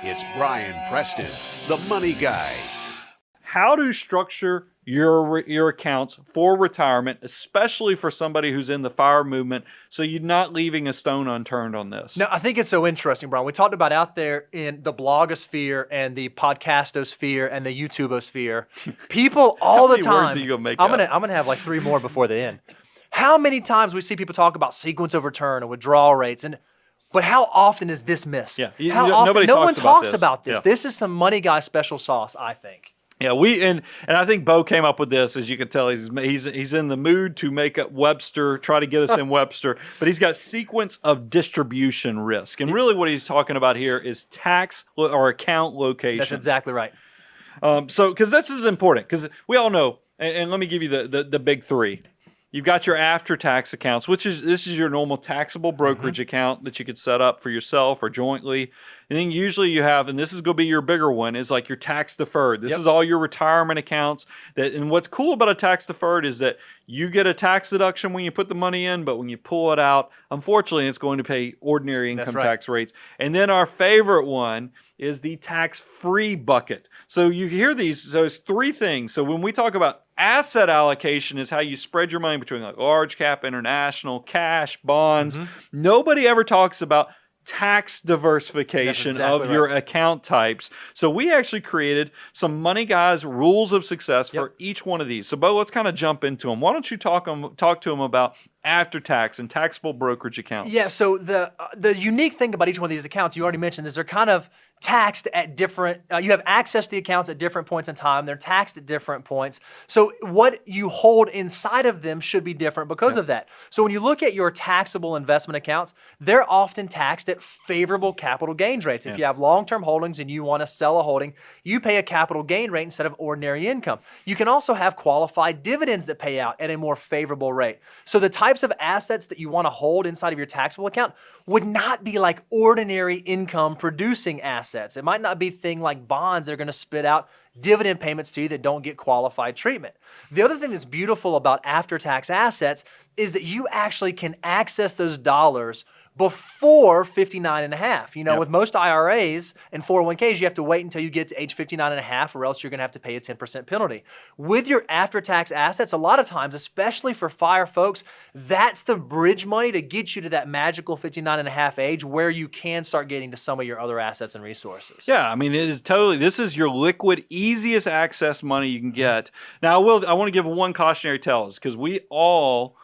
It's Brian Preston, the Money Guy. How to structure your accounts for retirement, especially for somebody who's in the FIRE movement, so you're not leaving a stone unturned on this. Now, I think it's so interesting, Brian. We talked about out there in the blogosphere and the podcastosphere and the YouTubeosphere, people all the time. How many words are you gonna make I'm up? gonna have like 3 more before the end. How many times we see people talk about sequence of return and withdrawal rates, but how often is this missed? Yeah, how often? No one talks about this. Yeah. This is some Money Guy special sauce, I think. Yeah, and I think Bo came up with this. As you can tell, he's in the mood to make up Webster, try to get us in Webster. But he's got sequence of distribution risk, and really what he's talking about here is tax or account location. That's exactly right. Because this is important, because we all know, and let me give you the big 3. You've got your after-tax accounts, this is your normal taxable brokerage account that you could set up for yourself or jointly. And then usually you have, and this is going to be your bigger one, is like your tax deferred. This is all your retirement accounts. And what's cool about a tax deferred is that you get a tax deduction when you put the money in, but when you pull it out, unfortunately, it's going to pay ordinary income tax rates. And then our favorite one is the tax-free bucket. So you hear those 3 things. So when we talk about asset allocation is how you spread your money between like large cap, international, cash, bonds. Nobody ever talks about tax diversification of your account types. So we actually created some Money Guys rules of success for each one of these. So Bo, let's kind of jump into them. Why don't you talk to them about after tax and taxable brokerage accounts? Yeah, so the unique thing about each one of these accounts, you already mentioned, is they're kind of taxed at different, you have access to the accounts at different points in time. They're taxed at different points. So what you hold inside of them should be different because of that. So when you look at your taxable investment accounts, they're often taxed at favorable capital gains rates. If you have long-term holdings and you want to sell a holding, you pay a capital gain rate instead of ordinary income. You can also have qualified dividends that pay out at a more favorable rate. So the types of assets that you want to hold inside of your taxable account would not be like ordinary income producing assets. It might not be things like bonds that are going to spit out dividend payments to you that don't get qualified treatment. The other thing that's beautiful about after-tax assets is that you actually can access those dollars before 59 and a half. You know, with most IRAs and 401ks, you have to wait until you get to age 59 and a half, or else you're going to have to pay a 10% penalty. With your after-tax assets, a lot of times, especially for FIRE folks, that's the bridge money to get you to that magical 59 and a half age where you can start getting to some of your other assets and resources. Yeah, I mean, this is your liquid, easiest access money you can get. Now, I want to give one cautionary tale, because we all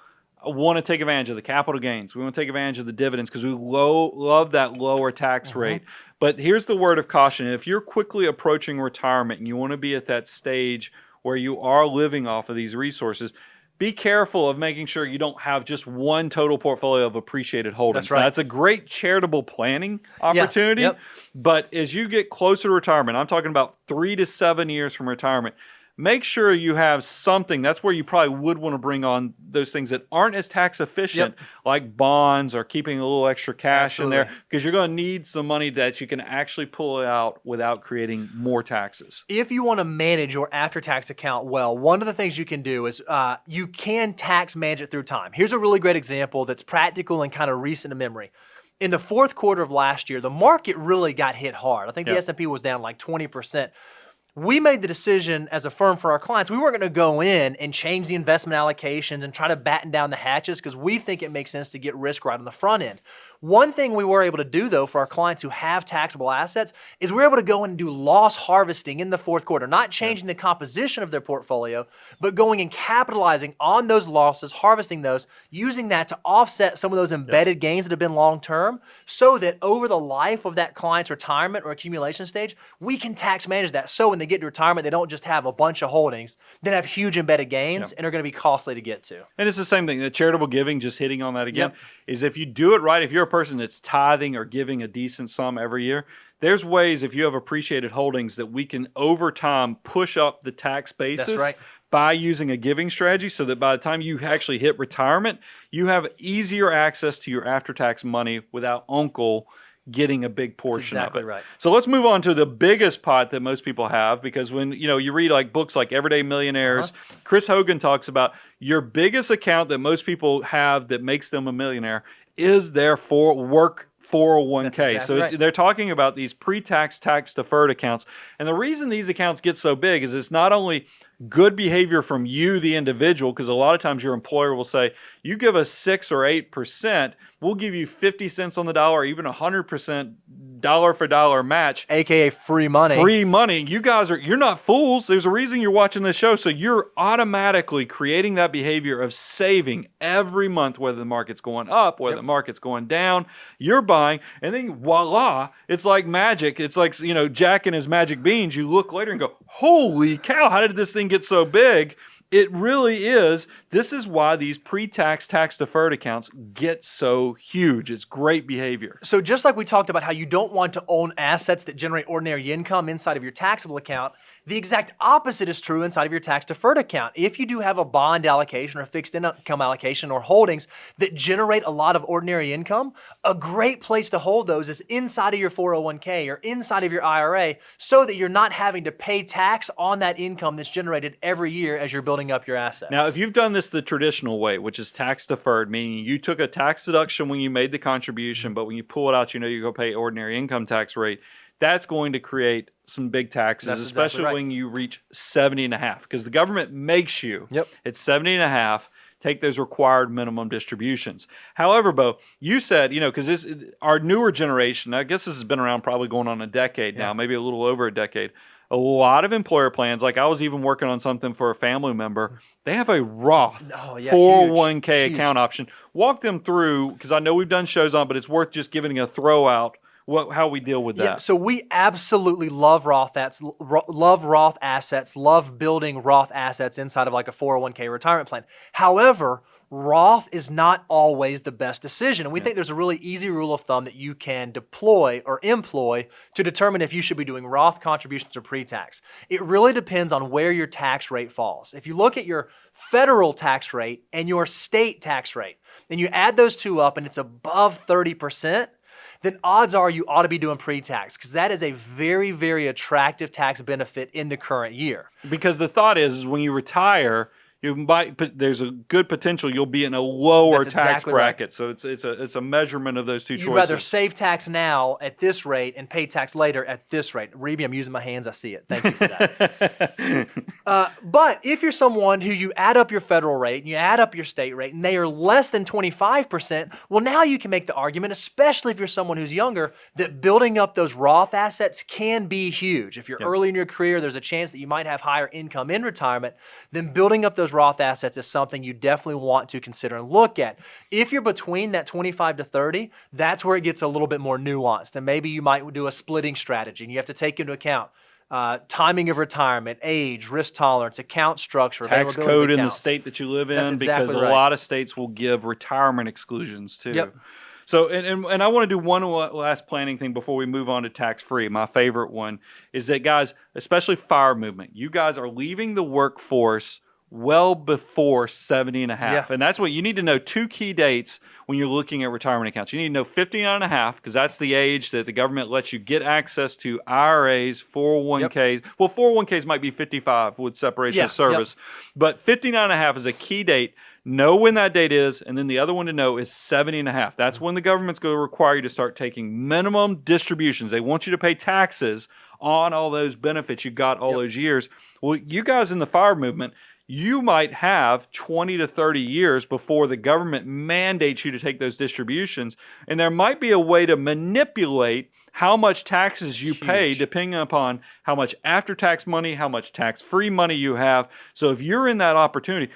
want to take advantage of the capital gains. We want to take advantage of the dividends because we love that lower tax rate. But here's the word of caution. If you're quickly approaching retirement and you want to be at that stage where you are living off of these resources, be careful of making sure you don't have just one total portfolio of appreciated holdings. That's right. Now, that's a great charitable planning opportunity. But as you get closer to retirement, I'm talking about 3 to 7 years from retirement, make sure you have something. That's where you probably would want to bring on those things that aren't as tax efficient, like bonds or keeping a little extra cash in there, because you're going to need some money that you can actually pull out without creating more taxes. If you want to manage your after-tax account well, one of the things you can do is you can tax manage it through time. Here's a really great example that's practical and kind of recent in memory. In the 4th quarter of last year, the market really got hit hard. I think the S&P was down like 20%. We made the decision as a firm for our clients, we weren't going to go in and change the investment allocations and try to batten down the hatches because we think it makes sense to get risk right on the front end. One thing we were able to do, though, for our clients who have taxable assets is we're able to go in and do loss harvesting in the 4th quarter, not changing the composition of their portfolio, but going and capitalizing on those losses, harvesting those, using that to offset some of those embedded gains that have been long-term so that over the life of that client's retirement or accumulation stage, we can tax manage that. So when they get to retirement, they don't just have a bunch of holdings that have huge embedded gains and are going to be costly to get to. And it's the same thing. The charitable giving, just hitting on that again, is if you do it right, if you're a person that's tithing or giving a decent sum every year, there's ways, if you have appreciated holdings, that we can over time push up the tax basis by using a giving strategy, so that by the time you actually hit retirement, you have easier access to your after-tax money without uncle getting a big portion of it. Right. So let's move on to the biggest pot that most people have, because when you read like books like Everyday Millionaires, Chris Hogan talks about your biggest account that most people have that makes them a millionaire is their work 401k. That's So exactly right. they're talking about these pre-tax, tax-deferred accounts. And the reason these accounts get so big is it's not only good behavior from you, the individual, because a lot of times your employer will say, you give us 6 or 8%, we'll give you 50 cents on the dollar, or even 100% dollar for dollar match. AKA free money. Free money. You're not fools. There's a reason you're watching this show. So you're automatically creating that behavior of saving every month, whether the market's going up, whether the market's going down. You're buying, and then voila, it's like magic. It's like, Jack and his magic beans. You look later and go, holy cow, how did this thing get so big? It really is. This is why these pre-tax, tax-deferred accounts get so huge. It's great behavior. So just like we talked about how you don't want to own assets that generate ordinary income inside of your taxable account, the exact opposite is true inside of your tax-deferred account. If you do have a bond allocation or fixed income allocation or holdings that generate a lot of ordinary income, a great place to hold those is inside of your 401k or inside of your IRA so that you're not having to pay tax on that income that's generated every year as you're building up your assets. Now, if you've done this the traditional way, which is tax-deferred, meaning you took a tax deduction when you made the contribution, but when you pull it out, you're going to pay ordinary income tax rate, that's going to create some big taxes, That's especially exactly right. when you reach 70.5, because the government makes you at 70.5 take those required minimum distributions. However, Bo, you said, because our newer generation, I guess this has been around probably going on a decade now, maybe a little over a decade. A lot of employer plans, like I was even working on something for a family member, they have a Roth 401k huge. account option. Walk them through, because I know we've done shows on, but it's worth just giving a throw out how we deal with that. Yeah, so we absolutely love Roth assets, love building Roth assets inside of like a 401k retirement plan. However, Roth is not always the best decision. And we think there's a really easy rule of thumb that you can deploy or employ to determine if you should be doing Roth contributions or pre-tax. It really depends on where your tax rate falls. If you look at your federal tax rate and your state tax rate, and you add those two up and it's above 30%, then odds are you ought to be doing pre-tax because that is a very, very attractive tax benefit in the current year. Because the thought is when you retire, there's a good potential you'll be in a lower That's tax exactly bracket. right. So it's a measurement of those two choices. You'd rather save tax now at this rate and pay tax later at this rate. Reeby, I'm using my hands. I see it. Thank you for that. But if you're someone who you add up your federal rate and you add up your state rate and they are less than 25%, well, now you can make the argument, especially if you're someone who's younger, that building up those Roth assets can be huge. If you're early in your career, there's a chance that you might have higher income in retirement. Then building up those Roth assets is something you definitely want to consider and look at. If you're between that 25 to 30, that's where it gets a little bit more nuanced. And maybe you might do a splitting strategy and you have to take into account timing of retirement, age, risk tolerance, account structure, tax availability code of in the accounts. state that you live in, That's exactly because a right. lot of states will give retirement exclusions too. Yep. So, and I want to do one last planning thing before we move on to tax-free. My favorite one is that, guys, especially fire movement, you guys are leaving the workforce well before 70.5. Yeah. And that's what you need to know. 2 key dates when you're looking at retirement accounts. You need to know 59.5 because that's the age that the government lets you get access to IRAs, 401ks. Yep. Well, 401ks might be 55 with separation of service. But 59.5 is a key date. Know when that date is, and then the other one to know is 70.5. That's when the government's going to require you to start taking minimum distributions. They want you to pay taxes on all those benefits you got all those years. Well, you guys in the fire movement, you might have 20 to 30 years before the government mandates you to take those distributions, and there might be a way to manipulate how much taxes you pay depending upon how much after-tax money, how much tax-free money you have. So if you're in that opportunity,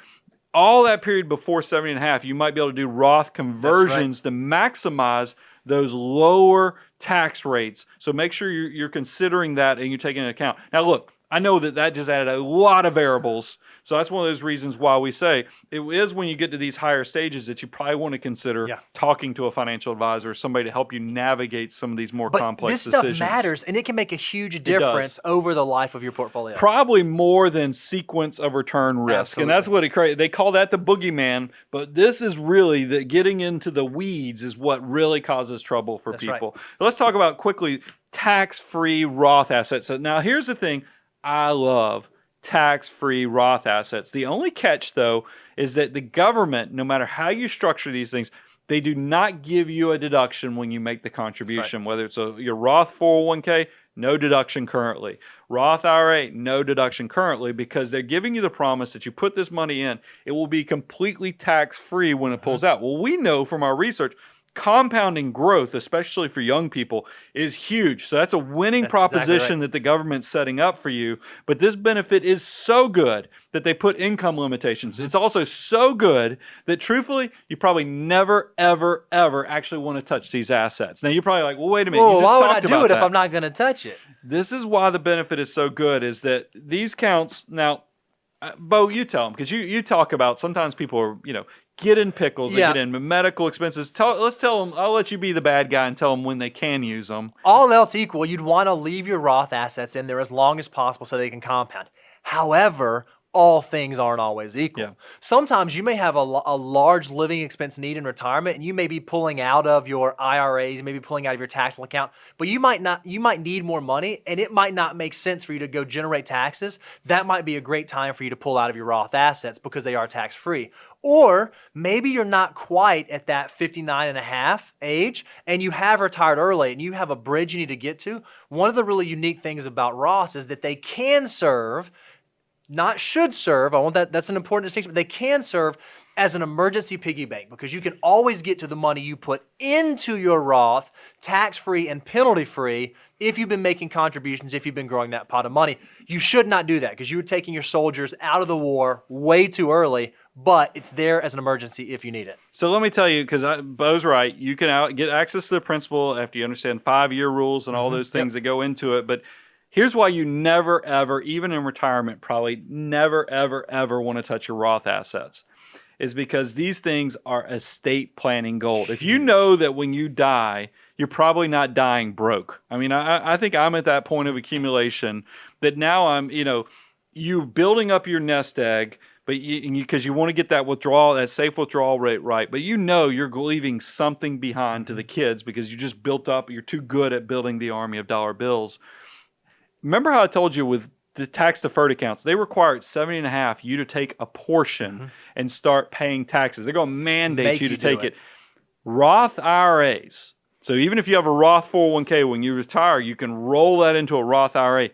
all that period before 70.5, you might be able to do Roth conversions to maximize those lower tax rates. So make sure you're considering that and you're taking into account. Now, look, I know that just added a lot of variables. So that's one of those reasons why we say it is when you get to these higher stages that you probably want to consider talking to a financial advisor or somebody to help you navigate some of these more complex decisions. This stuff matters, and it can make a huge difference over the life of your portfolio. Probably more than sequence of return risk. Absolutely. And that's what it creates. They call that the boogeyman, but this is really the getting into the weeds is what really causes trouble for people. Right. Let's talk about quickly tax-free Roth assets. So now here's the thing. I love tax-free Roth assets. The only catch, though, is that the government, no matter how you structure these things, They do not give you a deduction when you make the contribution, whether it's your Roth 401k, no deduction currently. Roth IRA, no deduction currently, because they're giving you the promise that you put this money in, it will be completely tax-free when it pulls out. Well, we know from our research, compounding growth, especially for young people, is huge. So that's a winning proposition exactly right. that the government's setting up for you. But this benefit is so good that they put income limitations. It's also so good that truthfully, you probably never, ever, ever actually want to touch these assets. Now you're probably like, well, wait a minute. Well, you just why would I talked do about it that. if I'm not going to touch it? This is why the benefit is so good, is that these counts, now, Bo, you tell them, because you talk about sometimes people are, get in pickles, they get in medical expenses. Let's tell them, I'll let you be the bad guy and tell them when they can use them. All else equal, you'd want to leave your Roth assets in there as long as possible so they can compound. However, all things aren't always equal. Yeah. Sometimes you may have a large living expense need in retirement, and you may be pulling out of your IRAs, you may be pulling out of your taxable account, but you might need more money, and it might not make sense for you to go generate taxes. That might be a great time for you to pull out of your Roth assets because they are tax-free. Or maybe you're not quite at that 59 and a half age, and you have retired early, and you have a bridge you need to get to. One of the really unique things about Roths is that they can serve, not should serve, that's an important distinction, but they can serve as an emergency piggy bank, because you can always get to the money you put into your Roth tax-free and penalty-free if you've been making contributions, if you've been growing that pot of money. You should not do that, because you were taking your soldiers out of the war way too early, but it's there as an emergency if you need it. So let me tell you, because Bo's right, you can get access to the principal after you understand 5-year rules and all those things that go into it, but here's why you never, ever, even in retirement, probably never, ever, ever want to touch your Roth assets, is because these things are estate planning gold. If you know that when you die, you're probably not dying broke. I mean, I think I'm at that point of accumulation that now I'm, you building up your nest egg, but because you want to get that withdrawal, that safe withdrawal rate right, but you're leaving something behind to the kids because you just built up, you're too good at building the army of dollar bills. Remember how I told you with the tax-deferred accounts, they require at 70 and a half you to take a portion and start paying taxes. They're going to mandate you to take it. Roth IRAs, so even if you have a Roth 401k, when you retire, you can roll that into a Roth IRA.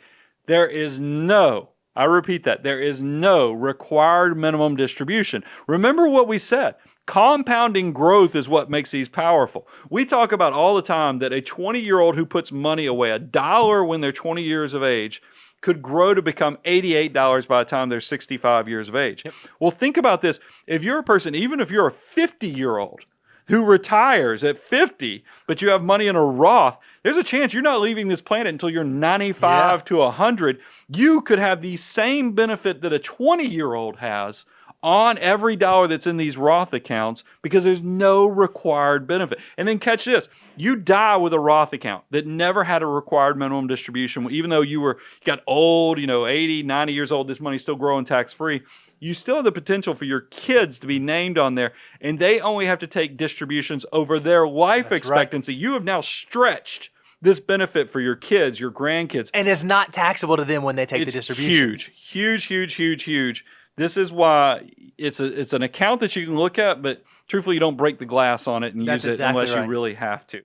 There is no, I repeat that, there is no required minimum distribution. Remember what we said. Compounding growth is what makes these powerful. We talk about all the time that a 20-year-old who puts money away, $1 when they're 20 years of age, could grow to become $88 by the time they're 65 years of age. Yep. Well, think about this. If you're a person, even if you're a 50-year-old who retires at 50, but you have money in a Roth, there's a chance you're not leaving this planet until you're 95 to 100. You could have the same benefit that a 20-year-old has on every dollar that's in these Roth accounts, because there's no required benefit. And then catch this. You die with a Roth account that never had a required minimum distribution, even though you got old, 80, 90 years old, this money's still growing tax-free. You still have the potential for your kids to be named on there, and they only have to take distributions over their life expectancy. Right. You have now stretched this benefit for your kids, your grandkids. And it's not taxable to them when they take the distributions. Huge. This is why it's an account that you can look at, but truthfully, you don't break the glass on it and use it unless you really have to.